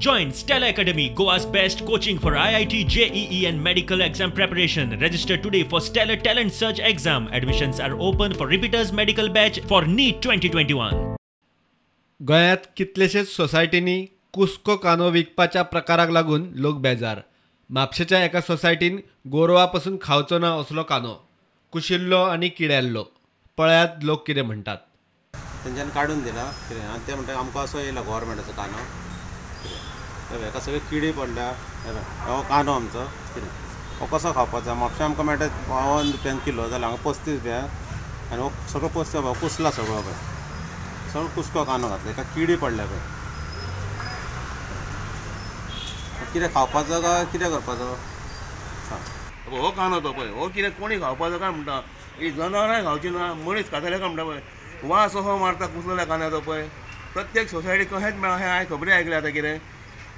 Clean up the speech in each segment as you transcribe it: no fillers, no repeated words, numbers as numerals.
Join Stella Academy, Goa's best coaching for IIT, JEE and medical exam preparation. Register today for Stellar Talent Search exam. Admissions are open for repeaters medical batch for NEET 2021. गोंयांत कितलेशेच सोसायटींनी कुस्को कांदो विकपाच्या प्रकाराक लागून लोक बेजार. म्हापशेच्या एका सोसायटीन गोरवां पासून खावचो ना असलो कांदो कुशिल्लो आनी किड्याल्लो. पळयात लोक कितें म्हणटात. तेंच्यानी काडून दिला कितें आनी ते म्हणटा आमकां असो येयला गव्हर्मेंटाचो कांदो. हेका सगळे किडे पडल्या. हो कांदो आमचो कितें हो कसो खावपाचो. म्हापशा आमकां मेळटा 52 रुपयान किलो जाल्यार हांगा 35 रुपया आनी हो सगळो 35 कुसला सगळो पळय. सगळो कुस्को कांदो घातलो हेका किडे पडल्या पळय. कितें खावपाचो काय कितें करपाचो हो कांदो तो पळय हो कितें कोणी खावपाचो काय म्हणटा. ही जनावरांय खावची ना मनीस खातले काय म्हणटा पळय. वास असो मारता कुसलेल्या कांद्याचो पळय. प्रत्येक सोसायटीक अशेंच मेळ्ळा. हें हांवें खबरी आयकले आतां कितें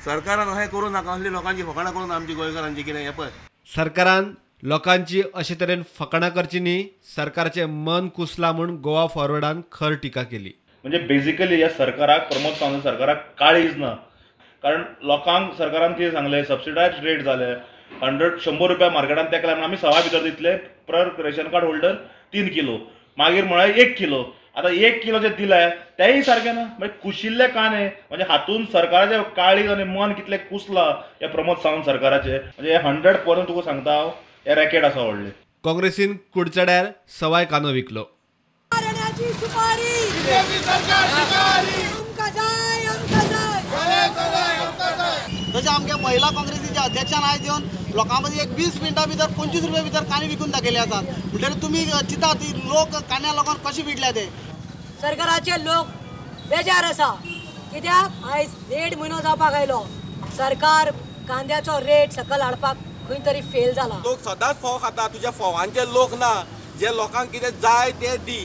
सरकारान अशें करूं नाका. असली लोकांची फकाणां करून आमची गोंयकारांची कितें हें पळय. सरकारान लोकांची अशे तरेन फकाणां करची न्ही. सरकारचें मन कुसला म्हूण गोवा फॉरवर्डान खर टिका केली. म्हणजे बेजिकली ह्या सरकाराक प्रमोद सावंत सरकाराक काळीज ना. कारण लोकांक सरकारान कितें सांगलें सबसिडायज रेट जाले 100 रुपया मार्केटान तेका लागून आमी सवा भितर दितले पर रेशन कार्ड होल्डर 3 किलो मागीर म्हळ्यार 1 किलो. आतां 1 किलो जे दिले तेंय सारकें ना. म्हणजे कुशिल्ले कांदे म्हणजे हातून सरकाराचें काळीज आनी मन कितलें कुसला ह्या प्रमोद सावंत सरकाराचें. म्हणजे 100% तुका सांगता हांव हे रॅकेट आसा व्हडलें. काँग्रेसीन कुडचड्यार सवाय कांदो विकलो. तशें आमगे महिला काँग्रेसीच्या अध्यक्षान आयज येवन लोकां मदीं एक 20 मिनटां भितर 25 रुपया भितर कांदे विकून दाखयले आसात. म्हणटकीर तुमी चिंतात लोक कांद्या लागून कशे विकल्या ते. सरकाराचे लोक बेजार आसा. कित्याक आयज 1.5 म्हयनो जावपाक आयलो सरकार कांद्याचो रेट सकयल हाडपाक खंय तरी फेल जाला. लोक सदांच फोव खाता. तुज्या फोवांचे लोक ना. जे लोकांक कितें जाय ते दी.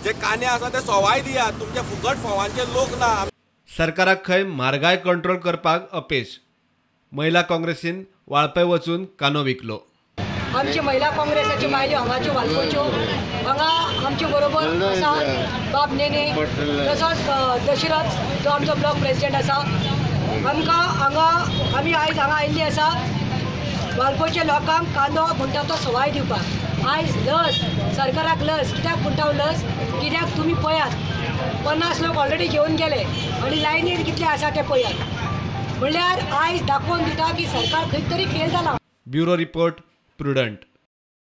जे कांदे आसा ते सवाय दियात. तुमचे फुकट फोवांचे लोक ना. सरकाराक खंय म्हारगाय कंट्रोल करपाक अपेस. महिला काँग्रेसीन वाळपय वचून कांदो विकलो. आमची महिला काँग्रेसाच्यो बायल्यो हांगाच्यो वालपच्यो हांगा आमचे बरोबर आसा बाब नेने तसोच दशरथ जो आमचो ब्लॉक प्रेसिडेंट आसा. आमकां हांगा आमी आयज हांगा आयिल्ली आसा वालपच्या लोकांक कांदो म्हणटा तो सवाय दिवपाक. आयज लस सरकाराक लस कित्याक म्हणटा लस कित्याक तुमी पळयात 50 लोक ऑलरेडी घेवन गेले आनी लायनीर कितले आसा ते पळयात. म्हणल्यार आयज दाखोवन दिता की सरकार खंय तरी फेल जाला. Bureau report prudent.